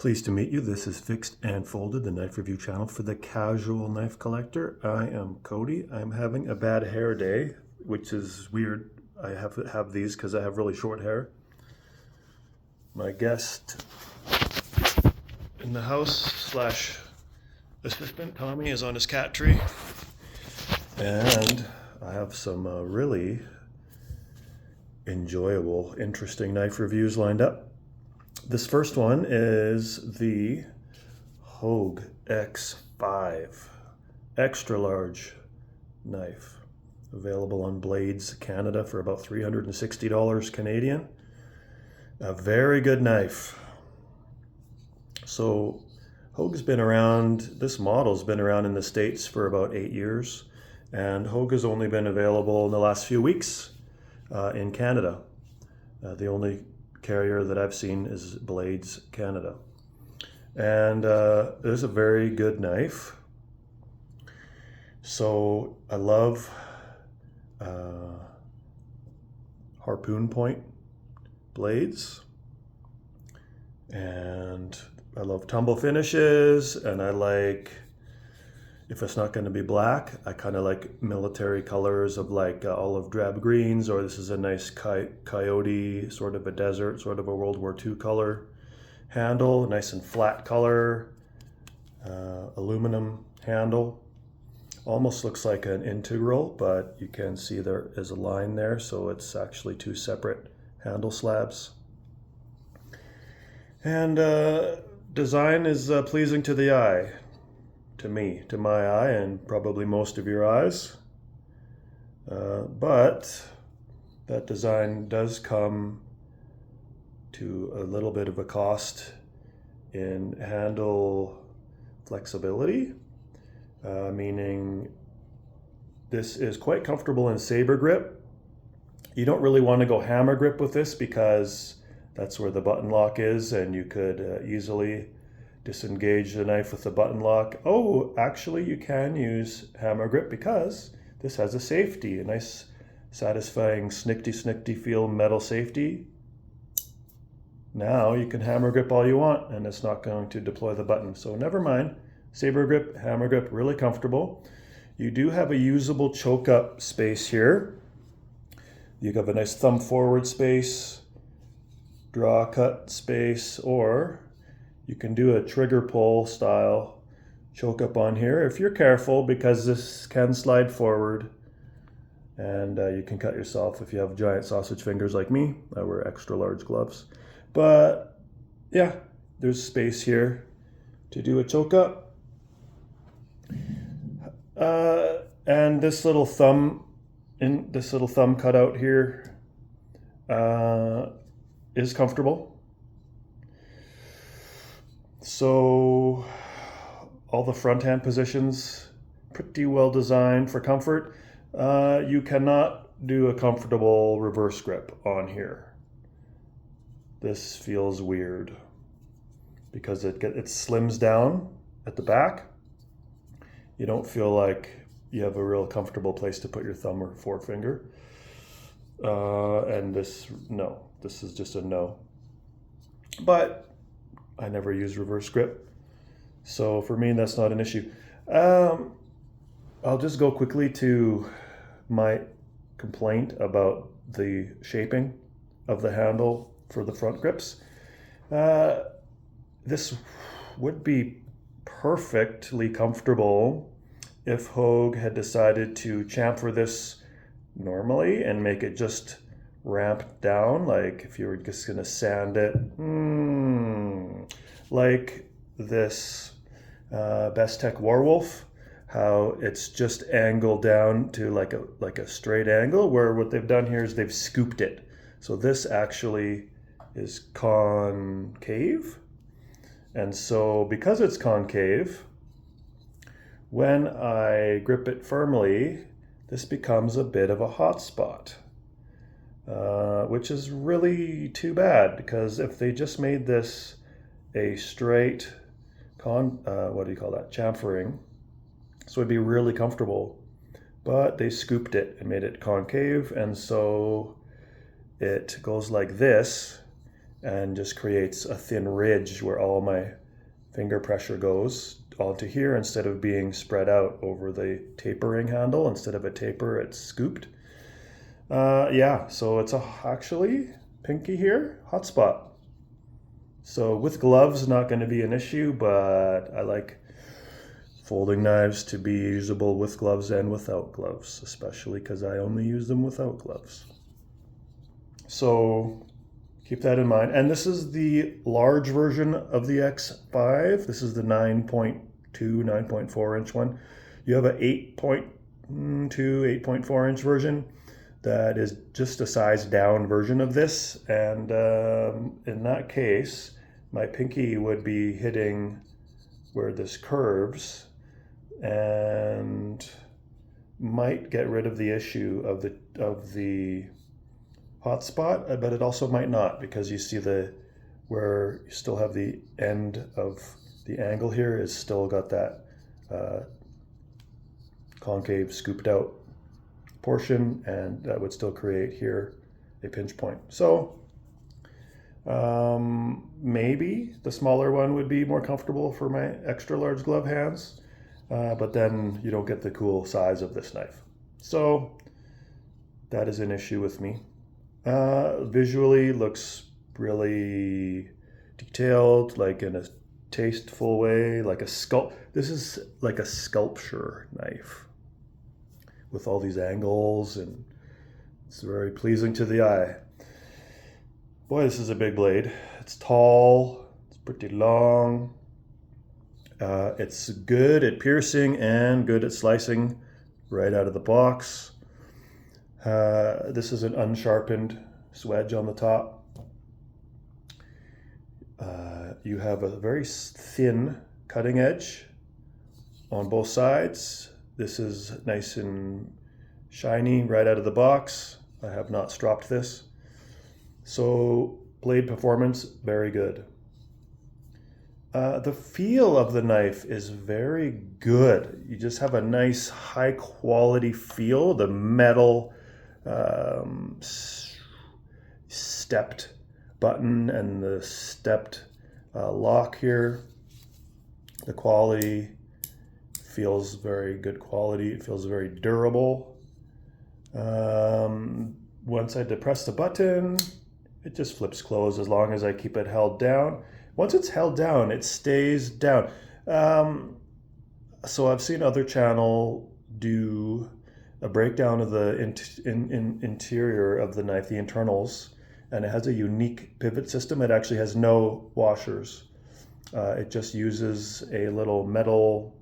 Pleased to meet you. This is Fixed and Folded, the knife review channel for the casual knife collector. I am Cody. I'm having a bad hair day, which is weird. I have these because I have really short hair. My guest in the house slash assistant, Tommy, is on his cat tree. And I have some really enjoyable, interesting knife reviews lined up. This first one is the Hogue X5 extra large knife, available on Blades Canada for about $360 Canadian. A very good knife. So Hogue's been around, this model's been around in the States for about 8 years, and Hogue has only been available in the last few weeks in Canada. The only carrier that I've seen is Blades Canada. And it is a very good knife. So I love harpoon point blades, and I love tumble finishes, and I like, if it's not going to be black, I kind of like military colors of like olive drab greens, or this is a nice coyote, sort of a desert, sort of a World War II color handle, nice and flat color, aluminum handle. Almost looks like an integral, but you can see there is a line there, so it's actually two separate handle slabs. And design is pleasing to the eye. To me, to my eye, and probably most of your eyes. But that design does come to a little bit of a cost in handle flexibility, meaning this is quite comfortable in saber grip. You don't really want to go hammer grip with this because that's where the button lock is, and you could easily disengage the knife with the button lock. Oh, actually you can use hammer grip because this has a safety, a nice satisfying snickety feel metal safety. Now you can hammer grip all you want and it's not going to deploy the button. So never mind, saber grip, hammer grip, really comfortable. You do have a usable choke up space here. You have a nice thumb forward space, draw cut space, or you can do a trigger pull style choke up on here if you're careful, because this can slide forward and you can cut yourself if you have giant sausage fingers like me. I wear extra large gloves. But yeah, there's space here to do a choke up. And this little thumb cutout here is comfortable. So all the front hand positions, pretty well designed for comfort. You cannot do a comfortable reverse grip on here. This feels weird because it slims down at the back. You don't feel like you have a real comfortable place to put your thumb or forefinger. And this is just a no. But I never use reverse grip, so for me that's not an issue. I'll just go quickly to my complaint about the shaping of the handle for the front grips. This would be perfectly comfortable if Hogue had decided to chamfer this normally and make it just ramped down, like if you were just going to sand it, like this Bestech Warwolf, how it's just angled down to like a straight angle, where what they've done here is they've scooped it. So this actually is concave, and so because it's concave, when I grip it firmly, this becomes a bit of a hot spot. Which is really too bad, because if they just made this a straight chamfering, so it'd be really comfortable, but they scooped it and made it concave, and so it goes like this, and just creates a thin ridge where all my finger pressure goes onto here instead of being spread out over the tapering handle. Instead of a taper, it's scooped. Yeah, so it's actually pinky here, hot spot. So with gloves, not going to be an issue, but I like folding knives to be usable with gloves and without gloves, especially because I only use them without gloves. So keep that in mind. And this is the large version of the X5. This is the 9.2, 9.4 inch one. You have a 8.2, 8.4 inch version that is just a size down version of this. And in that case, my pinky would be hitting where this curves and might get rid of the issue of the hot spot, but it also might not, because you see where you still have the end of the angle here is still got that concave scooped out portion, and that would still create here a pinch point. So maybe the smaller one would be more comfortable for my extra large glove hands, but then you don't get the cool size of this knife. So that is an issue with me. Visually looks really detailed, like in a tasteful way, like this is like a sculpture knife with all these angles, and it's very pleasing to the eye. Boy, this is a big blade. It's tall, it's pretty long. It's good at piercing and good at slicing right out of the box. This is an unsharpened swedge on the top. You have a very thin cutting edge on both sides. This is nice and shiny right out of the box. I have not stropped this. So blade performance, very good. The feel of the knife is very good. You just have a nice high quality feel. The metal stepped button and the stepped lock here. The quality feels very good quality. It feels very durable. Once I depress the button, it just flips closed as long as I keep it held down. Once it's held down, it stays down. So I've seen other channel do a breakdown of the interior of the knife, the internals, and it has a unique pivot system. It actually has no washers. It just uses a little metal,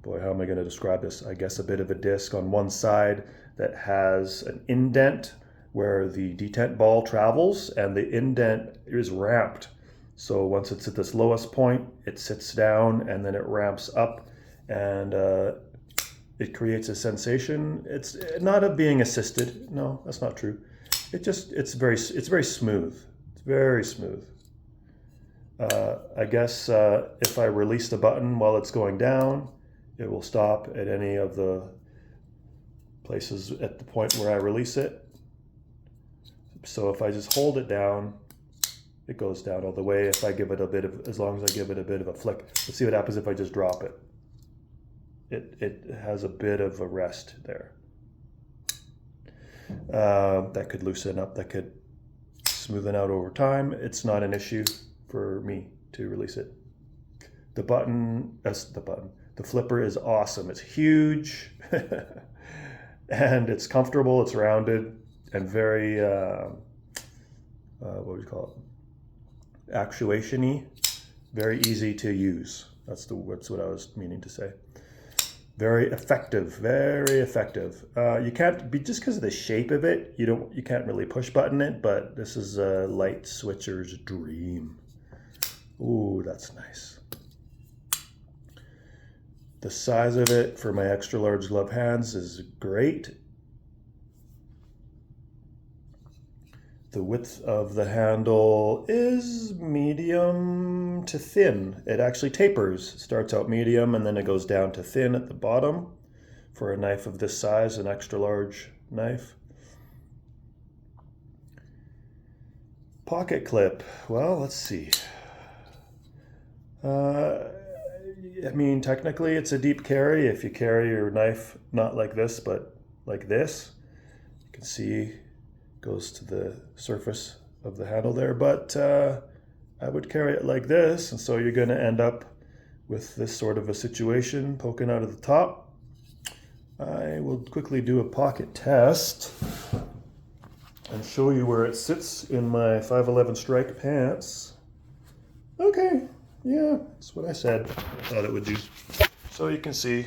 boy, how am I going to describe this? I guess a bit of a disc on one side that has an indent where the detent ball travels, and the indent is ramped. So once it's at this lowest point, it sits down and then it ramps up, and it creates a sensation. It's not of being assisted. No, that's not true. It's very smooth. It's very smooth. I guess if I release the button while it's going down, it will stop at any of the places at the point where I release it. So if I just hold it down, it goes down all the way. If I give it as long as I give it a bit of a flick. Let's see what happens if I just drop it. It has a bit of a rest there. That could loosen up, that could smoothen out over time. It's not an issue for me to release it. The flipper is awesome. It's huge and it's comfortable, it's rounded and very, what would you call it? Actuation-y, very easy to use. That's what I was meaning to say. Very effective, very effective. You can't be, just because of the shape of it, you can't really push button it, but this is a light switcher's dream. Ooh, that's nice. The size of it for my extra large glove hands is great. The width of the handle is medium to thin. It actually tapers. It starts out medium and then it goes down to thin at the bottom for a knife of this size, an extra large knife. Pocket clip. Well, let's see. I mean, technically it's a deep carry if you carry your knife not like this, but like this. You can see it goes to the surface of the handle there, but I would carry it like this, and so you're going to end up with this sort of a situation poking out of the top. I will quickly do a pocket test and show you where it sits in my 511 strike pants. Okay, yeah, that's what I said I thought it would do. So you can see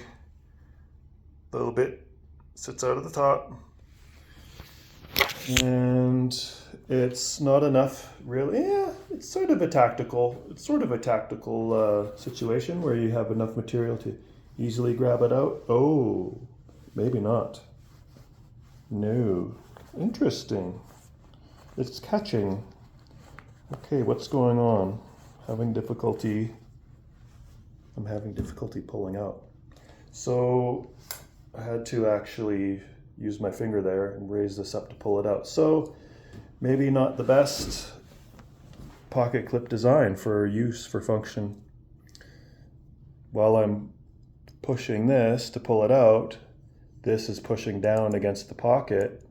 a little bit sits out of the top, and it's not enough really. Yeah, it's sort of a tactical situation where you have enough material to easily grab it out. Oh, maybe not. No. Interesting. It's catching. Okay, what's going on? I'm having difficulty pulling out. So I had to actually use my finger there and raise this up to pull it out. So maybe not the best pocket clip design for use, for function. While I'm pushing this to pull it out, this is pushing down against the pocket,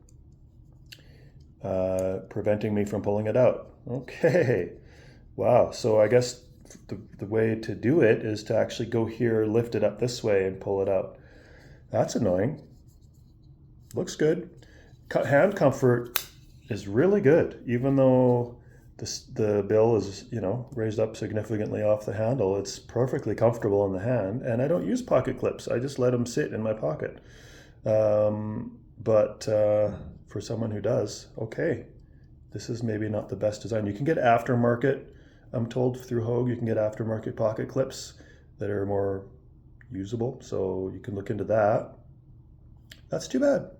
preventing me from pulling it out. Okay, wow. So I guess the way to do it is to actually go here, lift it up this way and pull it out. That's annoying. Looks good. Hand comfort is really good, even though the bill is, raised up significantly off the handle. It's perfectly comfortable in the hand, and I don't use pocket clips. I just let them sit in my pocket. But for someone who does, okay, this is maybe not the best design. You can get aftermarket, I'm told through Hogue, you can get aftermarket pocket clips that are more usable, so you can look into that. That's too bad.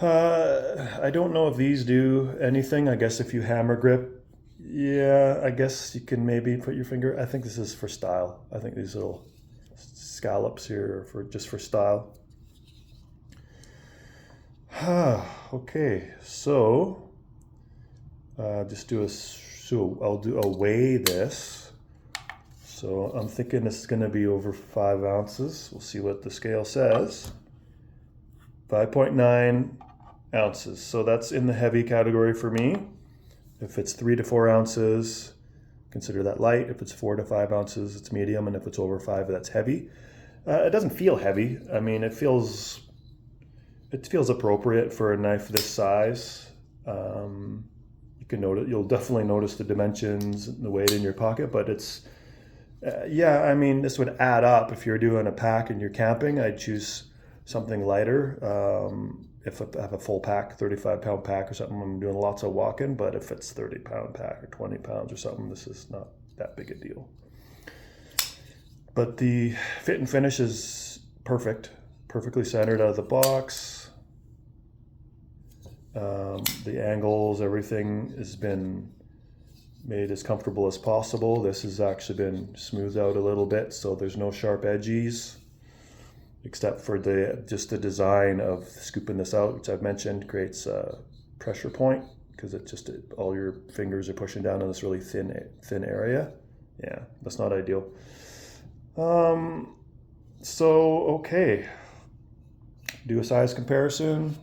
I don't know if these do anything. I guess if you hammer grip, yeah, I guess you can maybe put your finger. I think this is for style. I think these little scallops here are just for style. Okay, so I'll weigh this. So I'm thinking this is going to be over 5 ounces. We'll see what the scale says. 5.9 ounces. So that's in the heavy category for me. If it's 3 to 4 ounces, consider that light. If it's 4 to 5 ounces, it's medium. And if it's over 5, that's heavy. It doesn't feel heavy. I mean, it feels appropriate for a knife this size. You can notice, you'll definitely notice the dimensions and the weight in your pocket, but it's, yeah, I mean, this would add up. If you're doing a pack and you're camping, I'd choose something lighter. If I have a full pack, 35-pound pack or something, I'm doing lots of walking, but if it's 30-pound pack or 20 pounds or something, this is not that big a deal. But the fit and finish is perfect, perfectly centered out of the box. The angles, everything has been made as comfortable as possible. This has actually been smoothed out a little bit, so there's no sharp edges, except for just the design of scooping this out, which I've mentioned, creates a pressure point because all your fingers are pushing down on this really thin area. Yeah, that's not ideal. So okay, do a size comparison.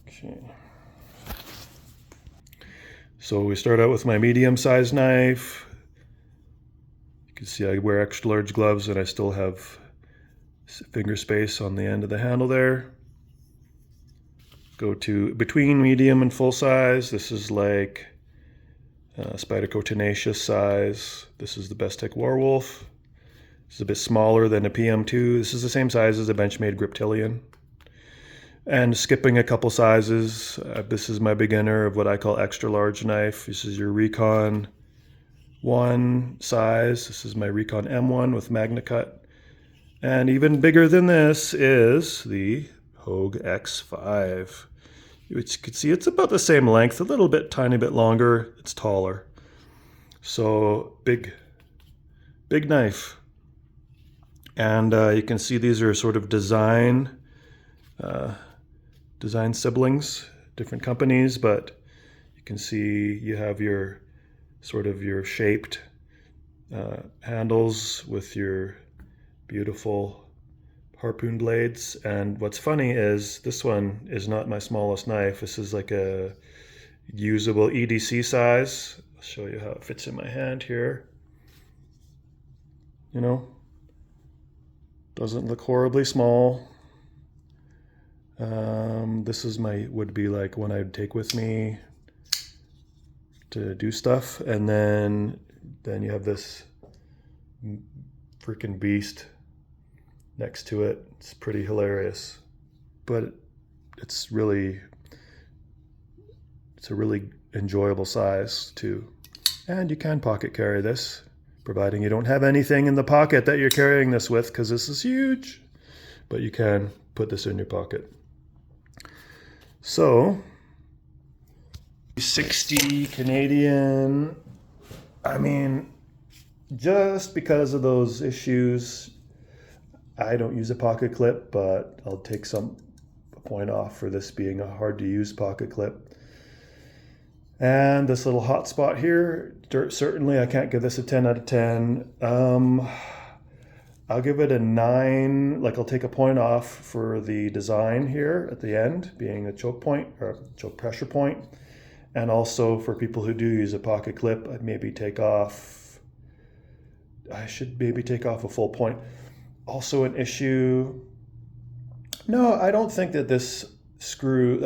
Okay. So we start out with my medium-sized knife. You can see I wear extra large gloves and I still have finger space on the end of the handle there. Go to between medium and full size. This is like Spyderco Tenacious size. This is the Bestech Warwolf. This is a bit smaller than a PM2. This is the same size as a Benchmade Griptilian. And skipping a couple sizes, this is my beginner of what I call extra large knife. This is your Recon 1 size. This is my Recon M1 with Magna Cut. And even bigger than this is the Hogue X5. Which you can see it's about the same length, a little bit, tiny bit longer. It's taller. So big knife. And you can see these are sort of design siblings. different companies, but you can see you have your sort of your shaped handles with your beautiful harpoon blades. And what's funny is this one is not my smallest knife. This is like a usable EDC size. I'll show you how it fits in my hand here. You know, doesn't look horribly small. This is would be like one I'd take with me to do stuff. And then you have this freaking beast next to it. It's pretty hilarious, but it's a really enjoyable size too. And you can pocket carry this, providing you don't have anything in the pocket that you're carrying this with, because this is huge, but you can put this in your pocket. So 60 Canadian, I mean, just because of those issues, I don't use a pocket clip, but I'll take some point off for this being a hard to use pocket clip. And this little hot spot here, certainly I can't give this a 10 out of 10. I'll give it a 9. Like, I'll take a point off for the design here at the end, being a choke point or choke pressure point. And also for people who do use a pocket clip, I should maybe take off a full point. Also an issue. No, I don't think that this screw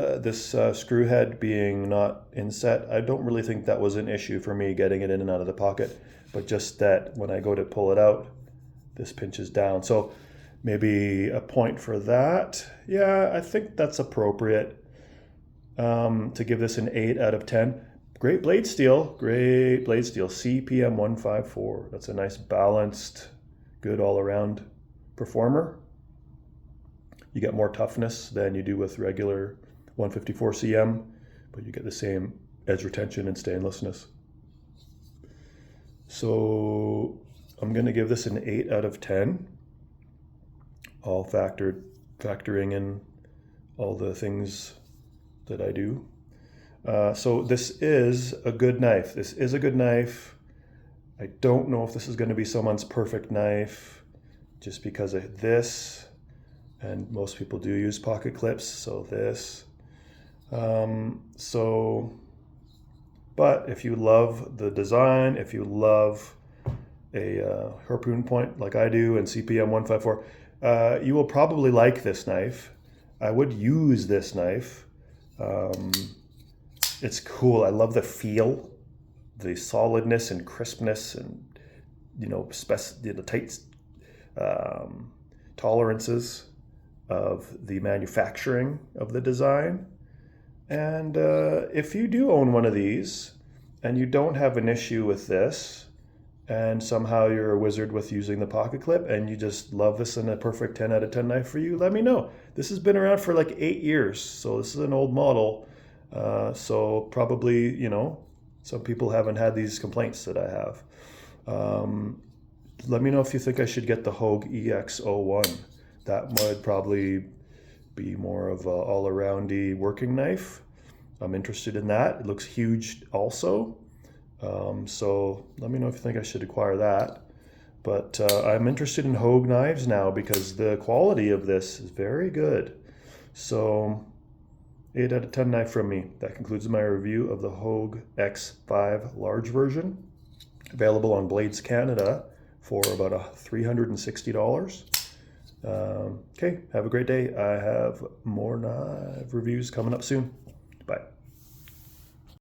head being not inset, I don't really think that was an issue for me getting it in and out of the pocket, but just that when I go to pull it out, this pinches down. So maybe a point for that. Yeah, I think that's appropriate. To give this an 8 out of 10. Great blade steel, CPM 154. That's a nice balanced, good all around performer. You get more toughness than you do with regular 154 CM, but you get the same edge retention and stainlessness. So I'm going to give this an 8 out of 10, all factoring in all the things that I do. So this is a good knife. I don't know if this is going to be someone's perfect knife just because of this, and most people do use pocket clips, so this. But if you love the design, if you love a harpoon point like I do and CPM 154, you will probably like this knife. I would use this knife. It's cool. I love the feel, the solidness and crispness, and the tight tolerances of the manufacturing of the design. And if you do own one of these and you don't have an issue with this, and somehow you're a wizard with using the pocket clip and you just love this and a perfect 10 out of 10 knife for you, let me know. This has been around for like 8 years, so this is an old model. So probably, some people haven't had these complaints that I have. Let me know if you think I should get the Hogue EX01. That would probably be more of a all-aroundy working knife. I'm interested in that. It looks huge also. So let me know if you think I should acquire that. But I'm interested in Hogue knives now because the quality of this is very good. So 8 out of 10 knife from me. That concludes my review of the Hogue X5 large version, available on Blades Canada for about $360. Okay, have a great day. I have more knife reviews coming up soon.